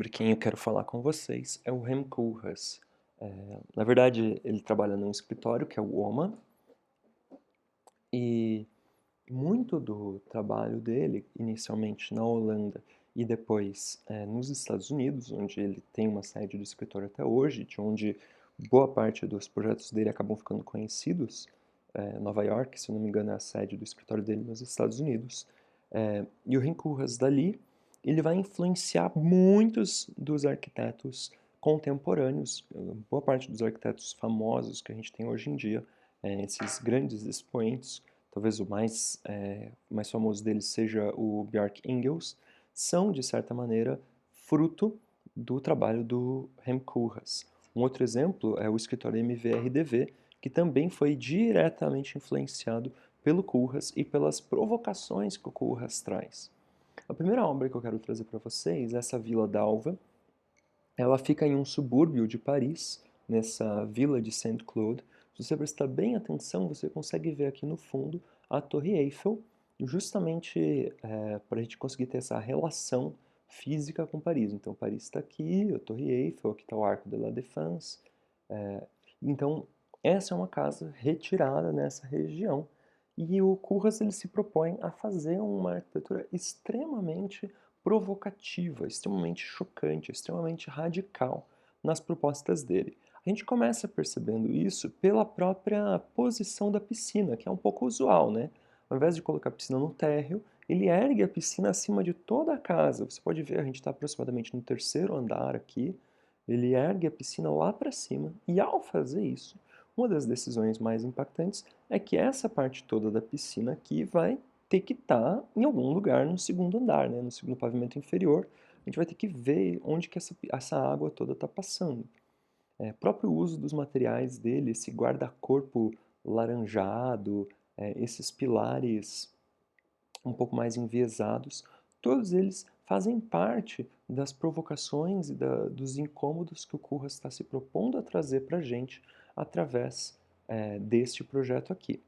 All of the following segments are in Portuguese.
Sobre quem eu quero falar com vocês é o Rem Koolhaas. Na verdade, ele trabalha num escritório que é o OMA, e muito do trabalho dele, inicialmente na Holanda e depois nos Estados Unidos, onde ele tem uma sede do escritório até hoje, de onde boa parte dos projetos dele acabam ficando conhecidos. Nova York, se eu não me engano, é a sede do escritório dele nos Estados Unidos. E o Rem Koolhaas dali, ele vai influenciar muitos dos arquitetos contemporâneos, boa parte dos arquitetos famosos que a gente tem hoje em dia, esses grandes expoentes. Talvez o mais famoso deles seja o Bjarke Ingels, são, de certa maneira, fruto do trabalho do Rem Koolhaas. Um outro exemplo é o escritório MVRDV, que também foi diretamente influenciado pelo Koolhaas e pelas provocações que o Koolhaas traz. A primeira obra que eu quero trazer para vocês é essa Vila d'Alva. Ela fica em um subúrbio de Paris, nessa vila de Saint-Cloud. Se você prestar bem atenção, você consegue ver aqui no fundo a Torre Eiffel, justamente para a gente conseguir ter essa relação física com Paris. Então, Paris está aqui, a Torre Eiffel, aqui está o Arco de la Défense. É, então, essa é uma casa retirada nessa região. E o Koolhaas ele se propõe a fazer uma arquitetura extremamente provocativa, extremamente chocante, extremamente radical nas propostas dele. A gente começa percebendo isso pela própria posição da piscina, que é um pouco usual, né? Ao invés de colocar a piscina no térreo, ele ergue a piscina acima de toda a casa. Você pode ver, a gente está aproximadamente no terceiro andar aqui. Ele ergue a piscina lá para cima e, ao fazer isso, uma das decisões mais impactantes é que essa parte toda da piscina aqui vai ter que estar em algum lugar no segundo andar, né? No pavimento inferior. A gente vai ter que ver onde que essa água toda está passando. Próprio uso dos materiais dele, esse guarda-corpo laranjado, esses pilares um pouco mais enviesados, todos eles fazem parte das provocações e dos incômodos que o Koolhaas está se propondo a trazer para a gente através deste projeto aqui.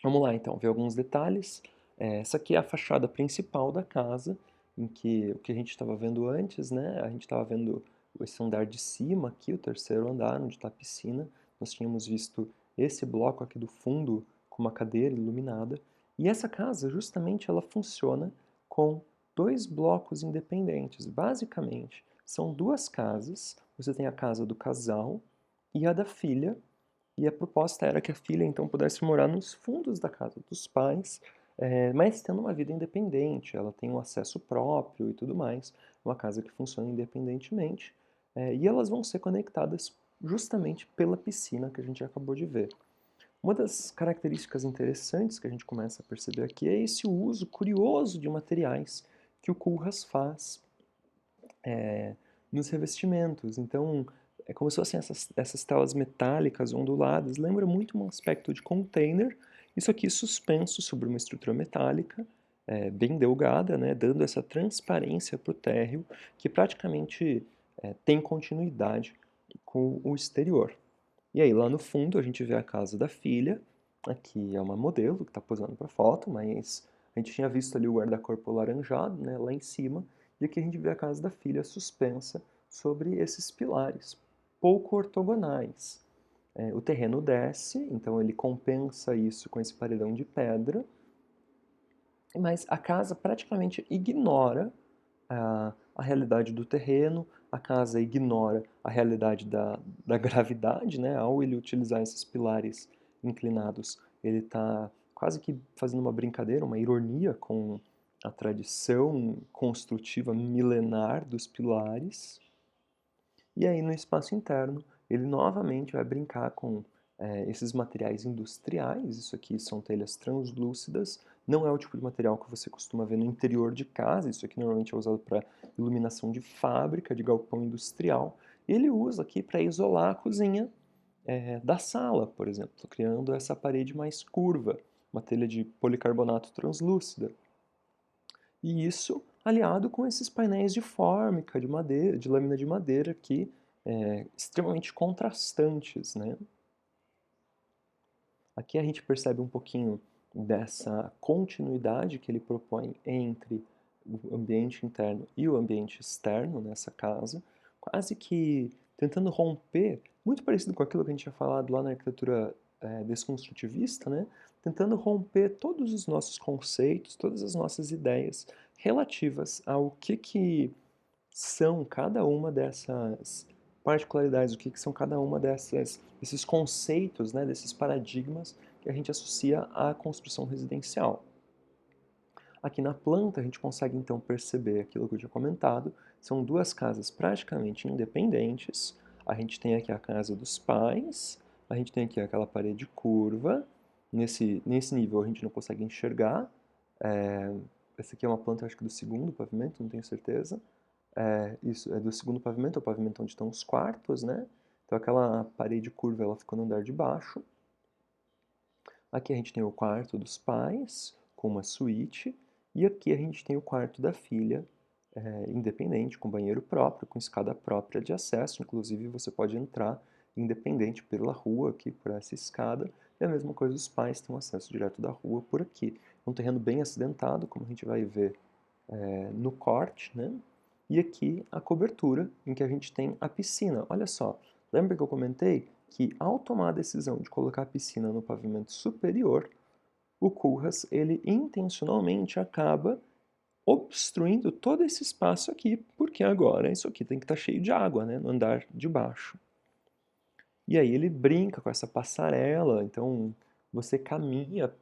Vamos lá então, ver alguns detalhes. Essa aqui é a fachada principal da casa, em que o que a gente estava vendo antes, né? A gente estava vendo esse andar de cima aqui, o terceiro andar, onde está a piscina. Nós tínhamos visto esse bloco aqui do fundo com uma cadeira iluminada. E essa casa, justamente, ela funciona com dois blocos independentes. Basicamente, são duas casas. Você tem a casa do casal e a da filha, e a proposta era que a filha então pudesse morar nos fundos da casa dos pais, mas tendo uma vida independente. Ela tem um acesso próprio e tudo mais, uma casa que funciona independentemente, e elas vão ser conectadas justamente pela piscina que a gente acabou de ver. Uma das características interessantes que a gente começa a perceber aqui é esse uso curioso de materiais que o Koolhaas faz é, nos revestimentos. Então, é como se fossem essas telas metálicas onduladas. Lembra muito um aspecto de container. Isso aqui suspenso sobre uma estrutura metálica, bem delgada, né, dando essa transparência para o térreo, que praticamente tem continuidade com o exterior. E aí, lá no fundo, a gente vê a casa da filha. Aqui é uma modelo que está posando para foto, mas a gente tinha visto ali o guarda-corpo laranjado, né, lá em cima. E aqui a gente vê a casa da filha suspensa sobre esses pilares, pouco ortogonais. O terreno desce, então ele compensa isso com esse paredão de pedra, mas a casa praticamente ignora a realidade do terreno, a casa ignora a realidade da gravidade, né? Ao ele utilizar esses pilares inclinados, ele está quase que fazendo uma brincadeira, uma ironia com a tradição construtiva milenar dos pilares. E aí, no espaço interno, ele novamente vai brincar com esses materiais industriais. Isso aqui são telhas translúcidas. Não é o tipo de material que você costuma ver no interior de casa. Isso aqui normalmente é usado para iluminação de fábrica, de galpão industrial. Ele usa aqui para isolar a cozinha da sala, por exemplo, criando essa parede mais curva, uma telha de policarbonato translúcida. E isso aliado com esses painéis de fórmica, de madeira, de lâmina de madeira aqui, extremamente contrastantes, né? Aqui a gente percebe um pouquinho dessa continuidade que ele propõe entre o ambiente interno e o ambiente externo nessa casa, quase que tentando romper, muito parecido com aquilo que a gente tinha falado lá na arquitetura desconstrutivista, né? Tentando romper todos os nossos conceitos, todas as nossas ideias relativas ao que são cada uma dessas particularidades, o que são cada uma desses conceitos, né, desses paradigmas que a gente associa à construção residencial. Aqui na planta a gente consegue então perceber aquilo que eu tinha comentado, são duas casas praticamente independentes. A gente tem aqui a casa dos pais, a gente tem aqui aquela parede curva, nesse nível a gente não consegue enxergar. Essa aqui é uma planta, acho que do segundo pavimento, não tenho certeza. Isso é do segundo pavimento, é o pavimento onde estão os quartos, né? Então aquela parede curva ela ficou no andar de baixo. Aqui a gente tem o quarto dos pais, com uma suíte, e aqui a gente tem o quarto da filha, independente, com banheiro próprio, com escada própria de acesso, inclusive você pode entrar independente pela rua aqui, por essa escada, e a mesma coisa os pais têm acesso direto da rua por aqui. É um terreno bem acidentado, como a gente vai ver no corte, né? E aqui a cobertura, em que a gente tem a piscina. Olha só, lembra que eu comentei que ao tomar a decisão de colocar a piscina no pavimento superior, o Koolhaas, ele intencionalmente acaba obstruindo todo esse espaço aqui, porque agora isso aqui tem que estar cheio de água, né, no andar de baixo. E aí ele brinca com essa passarela, então você caminha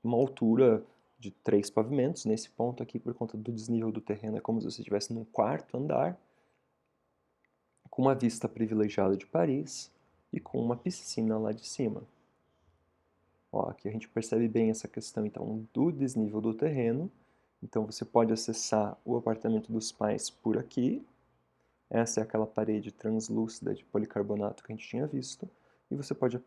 uma altura de 3 pavimentos, nesse ponto aqui, por conta do desnível do terreno, é como se você estivesse num quarto andar, com uma vista privilegiada de Paris e com uma piscina lá de cima. Ó, aqui a gente percebe bem essa questão então do desnível do terreno. Então você pode acessar o apartamento dos pais por aqui. Essa é aquela parede translúcida de policarbonato que a gente tinha visto. E você pode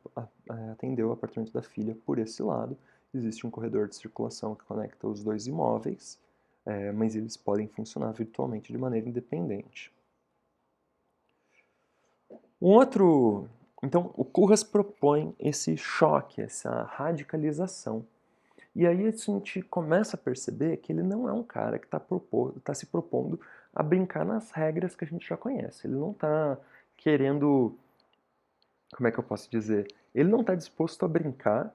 atender o apartamento da filha por esse lado. Existe um corredor de circulação que conecta os dois imóveis, mas eles podem funcionar virtualmente de maneira independente. Então, o Koolhaas propõe esse choque, essa radicalização. E aí a gente começa a perceber que ele não é um cara que está se propondo a brincar nas regras que a gente já conhece. Ele não está querendo, como é que eu posso dizer? Ele não está disposto a brincar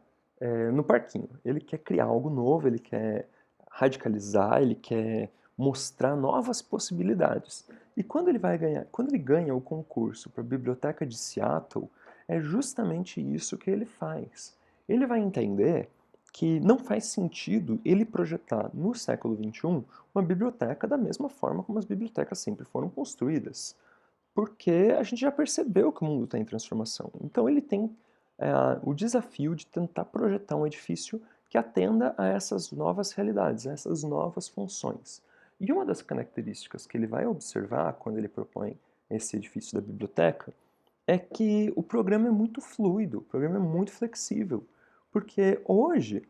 no parquinho. Ele quer criar algo novo, ele quer radicalizar, ele quer mostrar novas possibilidades. E quando ele ganha o concurso para a Biblioteca de Seattle, é justamente isso que ele faz. Ele vai entender que não faz sentido ele projetar no século XXI uma biblioteca da mesma forma como as bibliotecas sempre foram construídas, porque a gente já percebeu que o mundo está em transformação. Então ele tem o desafio de tentar projetar um edifício que atenda a essas novas realidades, a essas novas funções. E uma das características que ele vai observar quando ele propõe esse edifício da biblioteca é que o programa é muito fluido, o programa é muito flexível, porque hoje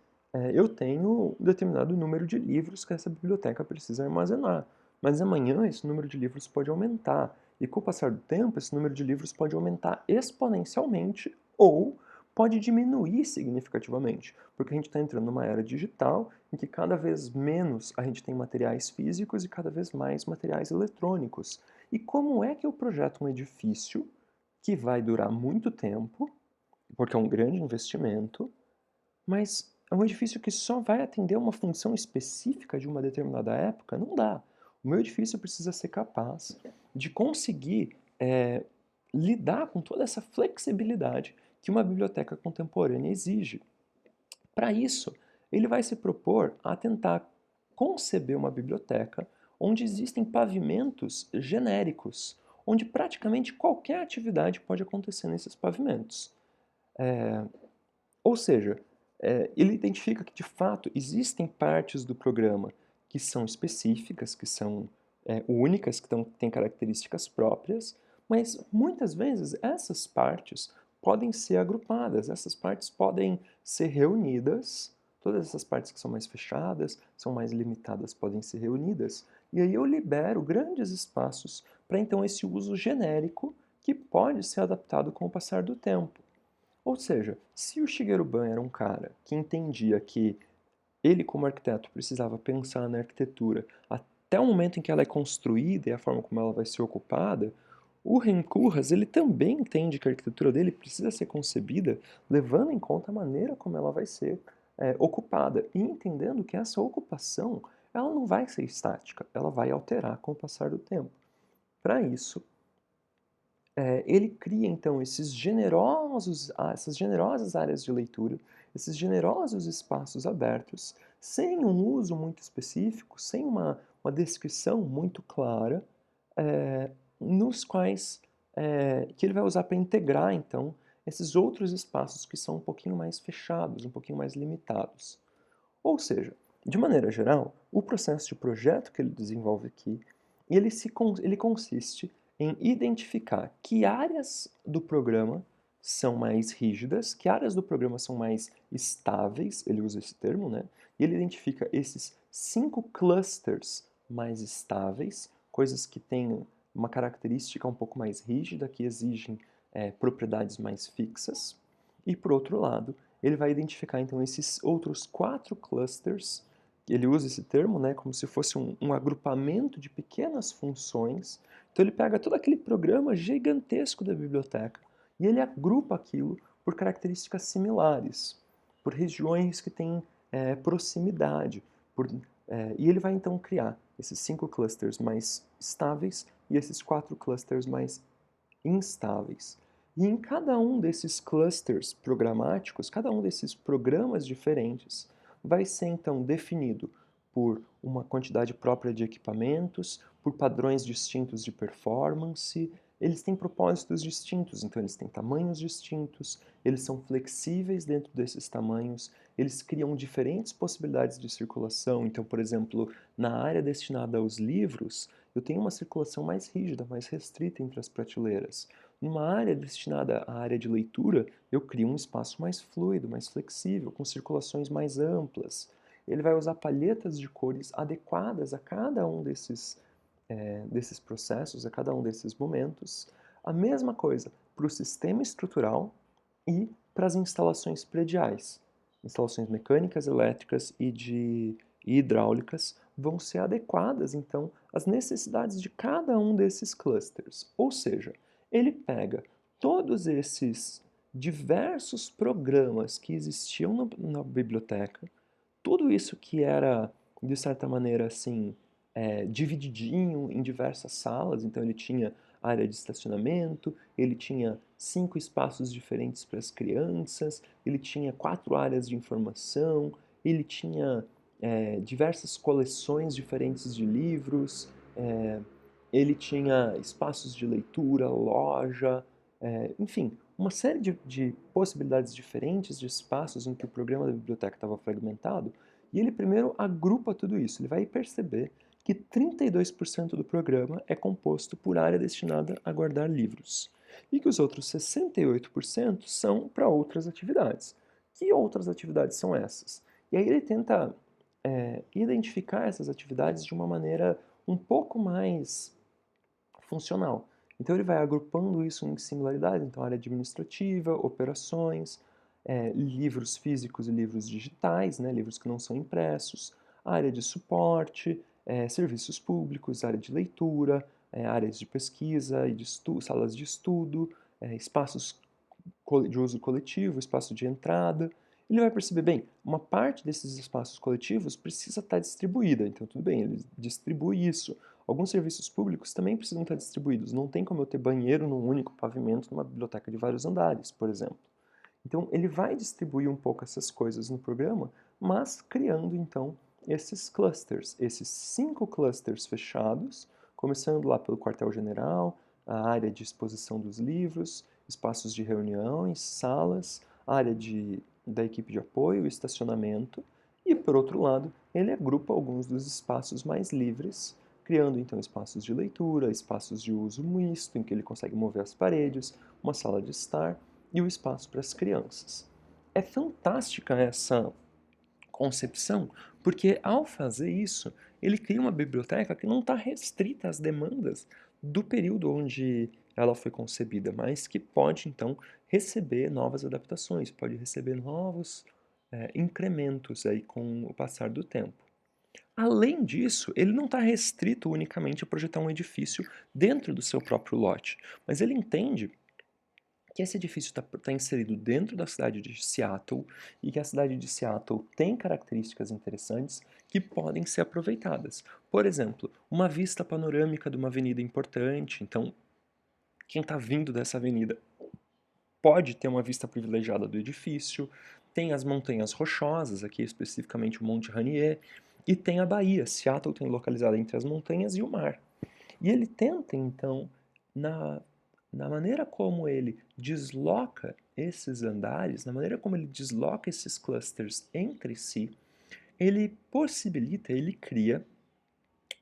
eu tenho um determinado número de livros que essa biblioteca precisa armazenar, mas amanhã esse número de livros pode aumentar, e com o passar do tempo esse número de livros pode aumentar exponencialmente ou pode diminuir significativamente, porque a gente está entrando numa era digital em que cada vez menos a gente tem materiais físicos e cada vez mais materiais eletrônicos. E como é que eu projeto um edifício que vai durar muito tempo, porque é um grande investimento, mas é um edifício que só vai atender uma função específica de uma determinada época? Não dá. O meu edifício precisa ser capaz de conseguir lidar com toda essa flexibilidade que uma biblioteca contemporânea exige. Para isso, ele vai se propor a tentar conceber uma biblioteca onde existem pavimentos genéricos, onde praticamente qualquer atividade pode acontecer nesses pavimentos. Ou seja, ele identifica que de fato existem partes do programa que são específicas, que são únicas, que têm características próprias, mas muitas vezes essas partes podem ser agrupadas, essas partes podem ser reunidas, todas essas partes que são mais fechadas, são mais limitadas, podem ser reunidas, e aí eu libero grandes espaços para então esse uso genérico que pode ser adaptado com o passar do tempo. Ou seja, se o Shigeru Ban era um cara que entendia que ele como arquiteto precisava pensar na arquitetura até o momento em que ela é construída e a forma como ela vai ser ocupada, o Rem Koolhaas, ele também entende que a arquitetura dele precisa ser concebida levando em conta a maneira como ela vai ser ocupada e entendendo que essa ocupação ela não vai ser estática, ela vai alterar com o passar do tempo. Para isso, ele cria então essas generosas áreas de leitura, esses generosos espaços abertos, sem um uso muito específico, sem uma descrição muito clara, nos quais que ele vai usar para integrar então esses outros espaços que são um pouquinho mais fechados, um pouquinho mais limitados. Ou seja, de maneira geral, o processo de projeto que ele desenvolve aqui, ele consiste em identificar que áreas do programa são mais rígidas, que áreas do programa são mais estáveis, ele usa esse termo, né? E ele identifica esses 5 clusters mais estáveis, coisas que têm uma característica um pouco mais rígida, que exigem propriedades mais fixas. E por outro lado, ele vai identificar então esses outros 4 clusters, ele usa esse termo, né, como se fosse um agrupamento de pequenas funções. Então ele pega todo aquele programa gigantesco da biblioteca e ele agrupa aquilo por características similares, por regiões que têm proximidade, e ele vai então criar esses 5 clusters mais estáveis e esses 4 clusters mais instáveis. E em cada um desses clusters programáticos, cada um desses programas diferentes, vai ser então definido por uma quantidade própria de equipamentos, por padrões distintos de performance. Eles têm propósitos distintos, então eles têm tamanhos distintos, eles são flexíveis dentro desses tamanhos, eles criam diferentes possibilidades de circulação. Então, por exemplo, na área destinada aos livros, eu tenho uma circulação mais rígida, mais restrita entre as prateleiras. Numa área destinada à área de leitura, eu crio um espaço mais fluido, mais flexível, com circulações mais amplas. Ele vai usar palhetas de cores adequadas a cada um desses processos, a cada um desses momentos. A mesma coisa para o sistema estrutural e para as instalações prediais. Instalações mecânicas, elétricas e hidráulicas vão ser adequadas, então, às necessidades de cada um desses clusters. Ou seja, ele pega todos esses diversos programas que existiam na biblioteca, tudo isso que era, de certa maneira, assim, divididinho em diversas salas, então ele tinha área de estacionamento, ele tinha 5 espaços diferentes para as crianças, ele tinha 4 áreas de informação, ele tinha diversas coleções diferentes de livros, ele tinha espaços de leitura, loja, enfim, uma série de possibilidades diferentes de espaços em que o programa da biblioteca estava fragmentado, e ele primeiro agrupa tudo isso. Ele vai perceber que 32% do programa é composto por área destinada a guardar livros, e que os outros 68% são para outras atividades. Que outras atividades são essas? E aí ele tenta identificar essas atividades de uma maneira um pouco mais funcional. Então ele vai agrupando isso em similaridades, então área administrativa, operações, livros físicos e livros digitais, né, livros que não são impressos, área de suporte, serviços públicos, área de leitura, áreas de pesquisa e de salas de estudo, espaços de uso coletivo, espaço de entrada. Ele vai perceber, bem, uma parte desses espaços coletivos precisa estar distribuída, então tudo bem, ele distribui isso. Alguns serviços públicos também precisam estar distribuídos, não tem como eu ter banheiro num único pavimento numa biblioteca de vários andares, por exemplo. Então ele vai distribuir um pouco essas coisas no programa, mas criando então esses clusters, esses 5 clusters fechados, começando lá pelo quartel-general, a área de exposição dos livros, espaços de reuniões, salas, área da equipe de apoio, estacionamento, e por outro lado, ele agrupa alguns dos espaços mais livres, criando então espaços de leitura, espaços de uso misto, em que ele consegue mover as paredes, uma sala de estar, e o espaço para as crianças. É fantástica essa concepção, porque ao fazer isso, ele cria uma biblioteca que não está restrita às demandas do período onde ela foi concebida, mas que pode então receber novas adaptações, pode receber incrementos aí com o passar do tempo. Além disso, ele não está restrito unicamente a projetar um edifício dentro do seu próprio lote, mas ele entende que esse edifício está inserido dentro da cidade de Seattle e que a cidade de Seattle tem características interessantes que podem ser aproveitadas. Por exemplo, uma vista panorâmica de uma avenida importante, então quem está vindo dessa avenida pode ter uma vista privilegiada do edifício, tem as montanhas rochosas, aqui especificamente o Monte Rainier, e tem a Bahia. Seattle tem localizada entre as montanhas e o mar. E ele tenta, então, na, na maneira como ele desloca esses andares, na maneira como ele desloca esses clusters entre si, ele possibilita, ele cria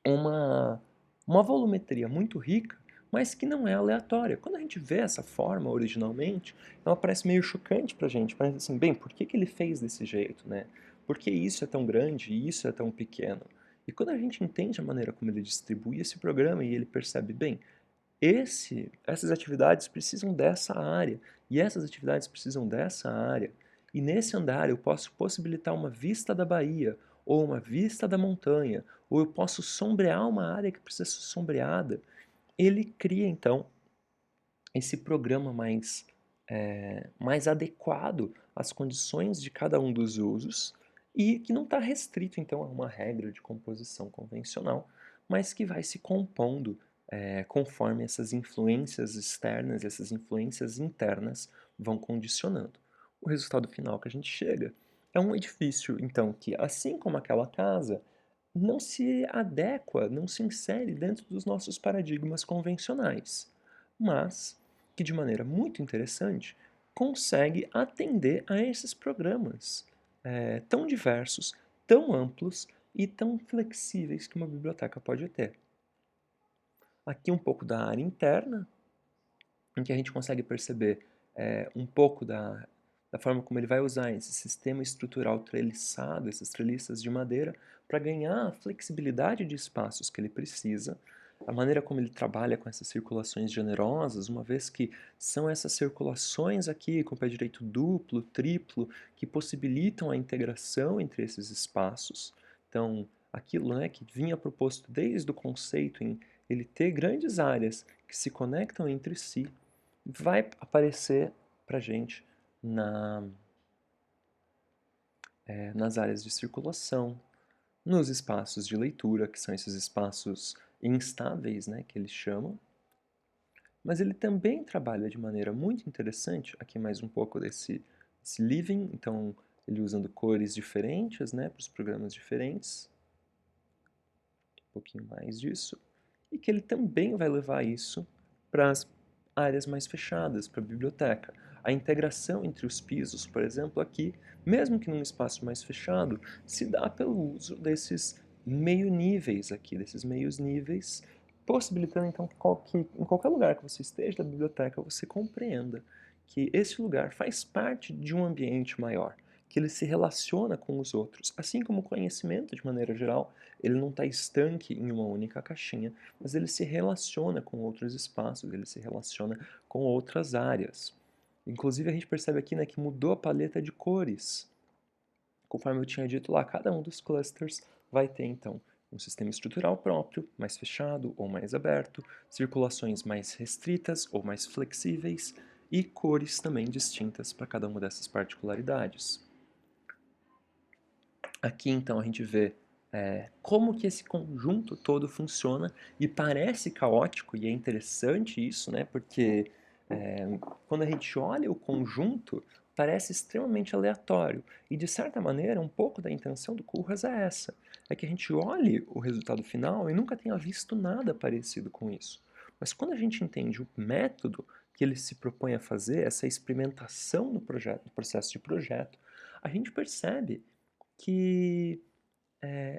uma, uma volumetria muito rica, mas que não é aleatória. Quando a gente vê essa forma originalmente, ela parece meio chocante pra gente. Parece assim, bem, por que que ele fez desse jeito, né? Por que isso é tão grande e isso é tão pequeno? E quando a gente entende a maneira como ele distribui esse programa e ele percebe, bem, essas atividades precisam dessa área, e essas atividades precisam dessa área, e nesse andar eu posso possibilitar uma vista da Bahia, ou uma vista da montanha, ou eu posso sombrear uma área que precisa ser sombreada. Ele cria, então, esse programa mais adequado às condições de cada um dos usos, e que não está restrito, então, a uma regra de composição convencional, mas que vai se compondo conforme essas influências externas, essas influências internas vão condicionando. O resultado final que a gente chega é um edifício, então, que, assim como aquela casa, não se adequa, não se insere dentro dos nossos paradigmas convencionais, mas que, de maneira muito interessante, consegue atender a esses programas tão diversos, tão amplos e tão flexíveis que uma biblioteca pode ter. Aqui um pouco da área interna, em que a gente consegue perceber um pouco da forma como ele vai usar esse sistema estrutural treliçado, essas treliças de madeira, para ganhar a flexibilidade de espaços que ele precisa, a maneira como ele trabalha com essas circulações generosas, uma vez que são essas circulações aqui com o pé direito duplo, triplo, que possibilitam a integração entre esses espaços. Então, aquilo, né, que vinha proposto desde o conceito em ele ter grandes áreas que se conectam entre si, vai aparecer para a gente na, nas áreas de circulação, nos espaços de leitura, que são esses espaços instáveis, né, que eles chamam, mas ele também trabalha de maneira muito interessante, aqui mais um pouco desse living, então ele usando cores diferentes, né, para os programas diferentes, um pouquinho mais disso, e que ele também vai levar isso para as áreas mais fechadas, para a biblioteca. A integração entre os pisos, por exemplo, aqui, mesmo que num espaço mais fechado, se dá pelo uso desses meio níveis aqui, desses meios níveis, possibilitando então que em qualquer lugar que você esteja da biblioteca você compreenda que esse lugar faz parte de um ambiente maior, que ele se relaciona com os outros, assim como o conhecimento de maneira geral, ele não está estanque em uma única caixinha, mas ele se relaciona com outros espaços, ele se relaciona com outras áreas. Inclusive a gente percebe aqui, né, que mudou a paleta de cores. Conforme eu tinha dito lá, cada um dos clusters vai ter então um sistema estrutural próprio, mais fechado ou mais aberto, circulações mais restritas ou mais flexíveis e cores também distintas para cada uma dessas particularidades. Aqui então a gente vê como que esse conjunto todo funciona e parece caótico, e é interessante isso, né? Porque quando a gente olha o conjunto, parece extremamente aleatório. E de certa maneira, um pouco da intenção do Koolhaas é essa, é que a gente olhe o resultado final e nunca tenha visto nada parecido com isso. Mas quando a gente entende o método que ele se propõe a fazer, essa experimentação no projeto, no processo de projeto, a gente percebe que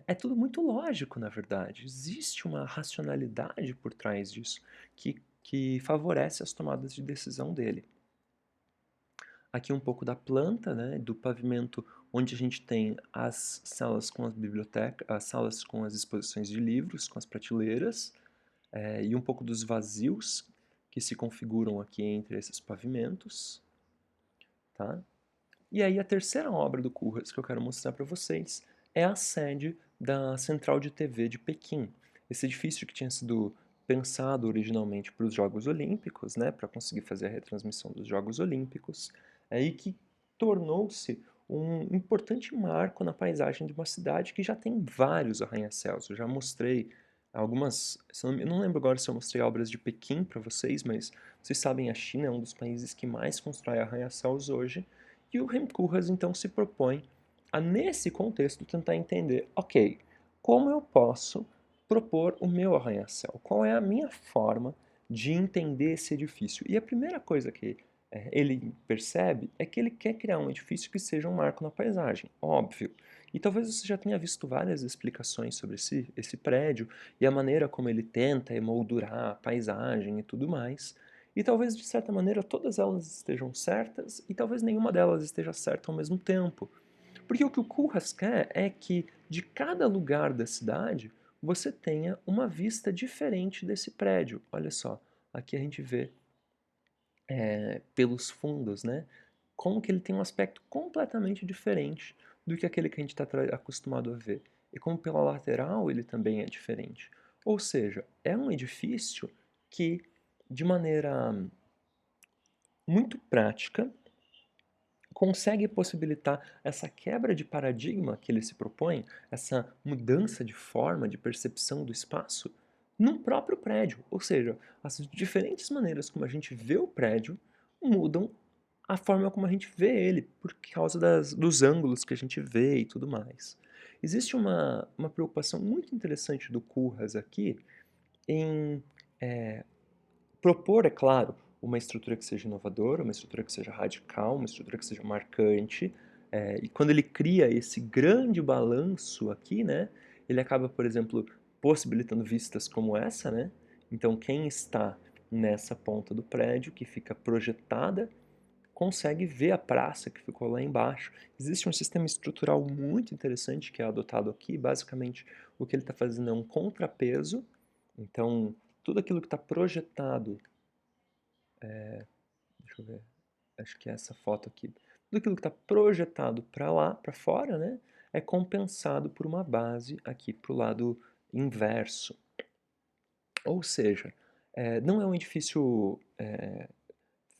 é tudo muito lógico, na verdade. Existe uma racionalidade por trás disso que favorece as tomadas de decisão dele. Aqui um pouco da planta, né, do pavimento, onde a gente tem as salas com as bibliotecas, as salas com as exposições de livros, com as prateleiras, e um pouco dos vazios que se configuram aqui entre esses pavimentos, tá? E aí a terceira obra do Koolhaas que eu quero mostrar para vocês é a sede da Central de TV de Pequim. Esse edifício que tinha sido pensado originalmente para os Jogos Olímpicos, né, para conseguir fazer a retransmissão dos Jogos Olímpicos, e que tornou-se um importante marco na paisagem de uma cidade que já tem vários arranha-céus. Eu já mostrei algumas, eu não lembro agora se eu mostrei obras de Pequim para vocês, mas vocês sabem, a China é um dos países que mais constrói arranha-céus hoje, e o Rem Koolhaas então se propõe a, nesse contexto, tentar entender, ok, como eu posso propor o meu arranha-céu? Qual é a minha forma de entender esse edifício? E a primeira coisa que ele percebe é que ele quer criar um edifício que seja um marco na paisagem, óbvio. E talvez você já tenha visto várias explicações sobre esse prédio e a maneira como ele tenta emoldurar a paisagem e tudo mais. E talvez, de certa maneira, todas elas estejam certas e talvez nenhuma delas esteja certa ao mesmo tempo. Porque o que o Koolhaas quer é que, de cada lugar da cidade, você tenha uma vista diferente desse prédio. Olha só, aqui a gente vê pelos fundos, né? Como que ele tem um aspecto completamente diferente do que aquele que a gente está acostumado a ver. E como pela lateral ele também é diferente. Ou seja, é um edifício que, de maneira muito prática, consegue possibilitar essa quebra de paradigma que ele se propõe, essa mudança de forma, de percepção do espaço, num próprio prédio. Ou seja, as diferentes maneiras como a gente vê o prédio mudam a forma como a gente vê ele, por causa dos ângulos que a gente vê e tudo mais. Existe uma preocupação muito interessante do Koolhaas aqui em propor, é claro, uma estrutura que seja inovadora, uma estrutura que seja radical, uma estrutura que seja marcante. E quando ele cria esse grande balanço aqui, né, ele acaba, por exemplo, possibilitando vistas como essa, né? Então, quem está nessa ponta do prédio, que fica projetada, consegue ver a praça que ficou lá embaixo. Existe um sistema estrutural muito interessante que é adotado aqui. Basicamente, o que ele está fazendo é um contrapeso. Então, tudo aquilo que está projetado, deixa eu ver, acho que é essa foto aqui, tudo aquilo que está projetado para lá, para fora, né, é compensado por uma base aqui para o lado inverso. Ou seja, não é um edifício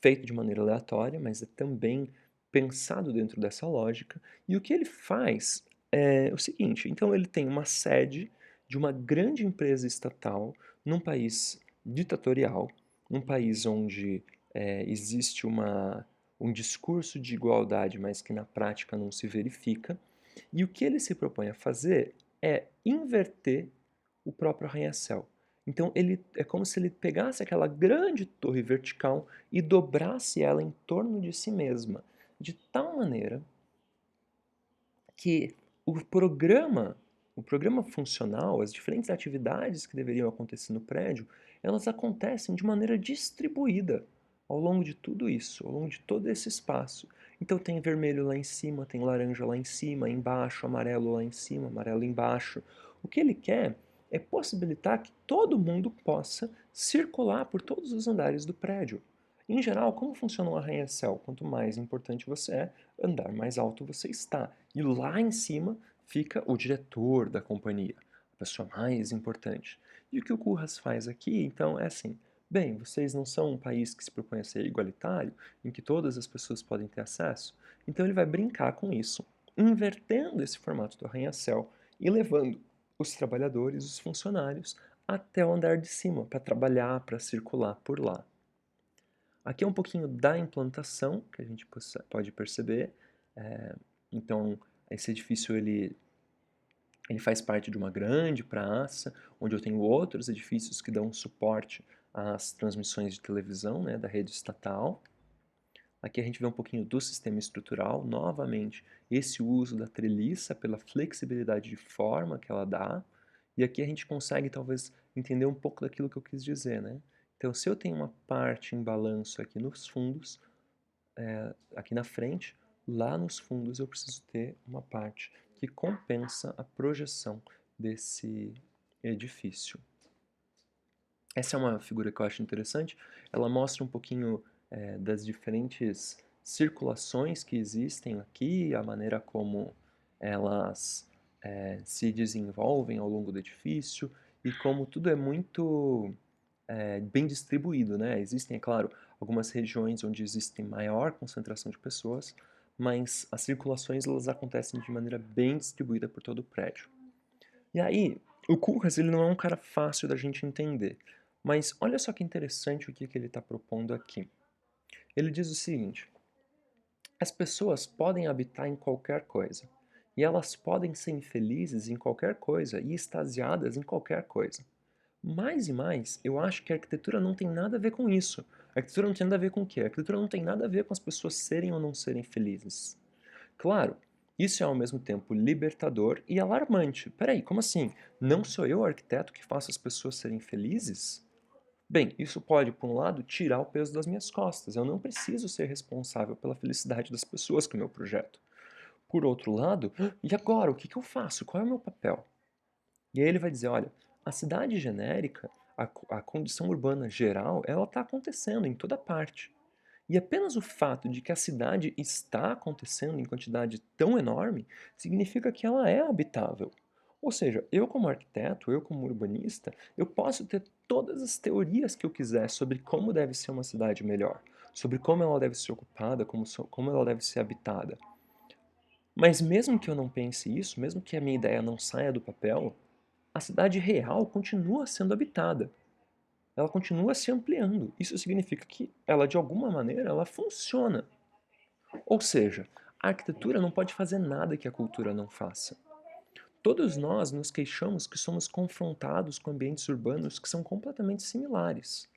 feito de maneira aleatória, mas é também pensado dentro dessa lógica. E o que ele faz é o seguinte: então ele tem uma sede de uma grande empresa estatal num país ditatorial, num país onde existe um discurso de igualdade, mas que na prática não se verifica. E o que ele se propõe a fazer é inverter o próprio arranha-céu. Então ele é como se ele pegasse aquela grande torre vertical e dobrasse ela em torno de si mesma, de tal maneira que o programa funcional, as diferentes atividades que deveriam acontecer no prédio, elas acontecem de maneira distribuída ao longo de tudo isso, ao longo de todo esse espaço. Então tem vermelho lá em cima, tem laranja lá em cima, embaixo, amarelo lá em cima, amarelo embaixo. O que ele quer é possibilitar que todo mundo possa circular por todos os andares do prédio. Em geral, como funciona um arranha-céu? Quanto mais importante você é, andar mais alto você está. E lá em cima fica o diretor da companhia, a pessoa mais importante. E o que o Koolhaas faz aqui, então, é assim: bem, vocês não são um país que se propõe a ser igualitário, em que todas as pessoas podem ter acesso? Então ele vai brincar com isso, invertendo esse formato do arranha-céu e levando os trabalhadores, os funcionários, até o andar de cima, para trabalhar, para circular por lá. Aqui é um pouquinho da implantação que a gente pode perceber. É, então, esse edifício ele faz parte de uma grande praça, onde eu tenho outros edifícios que dão suporte às transmissões de televisão, né, da rede estatal. Aqui a gente vê um pouquinho do sistema estrutural, novamente, esse uso da treliça pela flexibilidade de forma que ela dá. E aqui a gente consegue talvez entender um pouco daquilo que eu quis dizer, né? Então, se eu tenho uma parte em balanço aqui nos fundos, aqui na frente, lá nos fundos eu preciso ter uma parte que compensa a projeção desse edifício. Essa é uma figura que eu acho interessante. Ela mostra um pouquinho das diferentes circulações que existem aqui, a maneira como elas se desenvolvem ao longo do edifício e como tudo é muito bem distribuído, né? Existem, é claro, algumas regiões onde existe maior concentração de pessoas, mas as circulações elas acontecem de maneira bem distribuída por todo o prédio. E aí, o Koolhaas ele não é um cara fácil da gente entender, mas olha só que interessante o que ele está propondo aqui. Ele diz o seguinte: as pessoas podem habitar em qualquer coisa, e elas podem ser infelizes em qualquer coisa e extasiadas em qualquer coisa. Mais e mais, eu acho que a arquitetura não tem nada a ver com isso. A arquitetura não tem nada a ver com o quê? A arquitetura não tem nada a ver com as pessoas serem ou não serem felizes. Claro, isso é ao mesmo tempo libertador e alarmante. Peraí, como assim? Não sou eu o arquiteto que faço as pessoas serem felizes? Bem, isso pode, por um lado, tirar o peso das minhas costas. Eu não preciso ser responsável pela felicidade das pessoas com o meu projeto. Por outro lado, e agora? O que eu faço? Qual é o meu papel? E aí ele vai dizer, olha, a cidade genérica, a condição urbana geral, ela está acontecendo em toda parte. E apenas o fato de que a cidade está acontecendo em quantidade tão enorme significa que ela é habitável. Ou seja, eu como arquiteto, eu como urbanista, eu posso ter todas as teorias que eu quiser sobre como deve ser uma cidade melhor, sobre como ela deve ser ocupada, como ela deve ser habitada. Mas mesmo que eu não pense isso, mesmo que a minha ideia não saia do papel, a cidade real continua sendo habitada. Ela continua se ampliando. Isso significa que ela, de alguma maneira, ela funciona. Ou seja, a arquitetura não pode fazer nada que a cultura não faça. Todos nós nos queixamos que somos confrontados com ambientes urbanos que são completamente similares.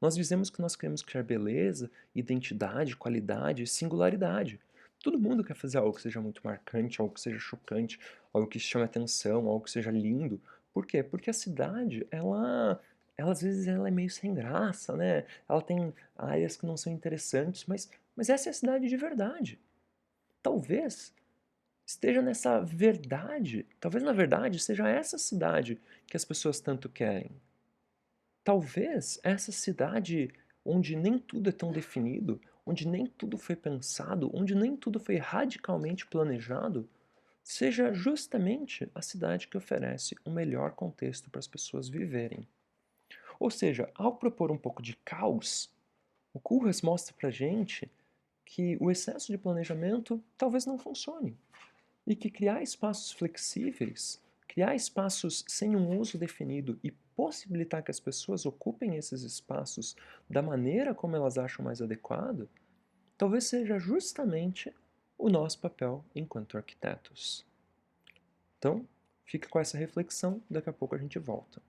Nós dizemos que nós queremos criar beleza, identidade, qualidade e singularidade. Todo mundo quer fazer algo que seja muito marcante, algo que seja chocante, algo que chame atenção, algo que seja lindo. Por quê? Porque a cidade, ela às vezes ela é meio sem graça, né? Ela tem áreas que não são interessantes, mas essa é a cidade de verdade. Talvez esteja nessa verdade, talvez na verdade seja essa cidade que as pessoas tanto querem. Talvez essa cidade onde nem tudo é tão definido, onde nem tudo foi pensado, onde nem tudo foi radicalmente planejado, seja justamente a cidade que oferece o melhor contexto para as pessoas viverem. Ou seja, ao propor um pouco de caos, o Koolhaas mostra para gente que o excesso de planejamento talvez não funcione e que criar espaços flexíveis, criar espaços sem um uso definido e possibilitar que as pessoas ocupem esses espaços da maneira como elas acham mais adequado, talvez seja justamente o nosso papel enquanto arquitetos. Então, fica com essa reflexão, daqui a pouco a gente volta.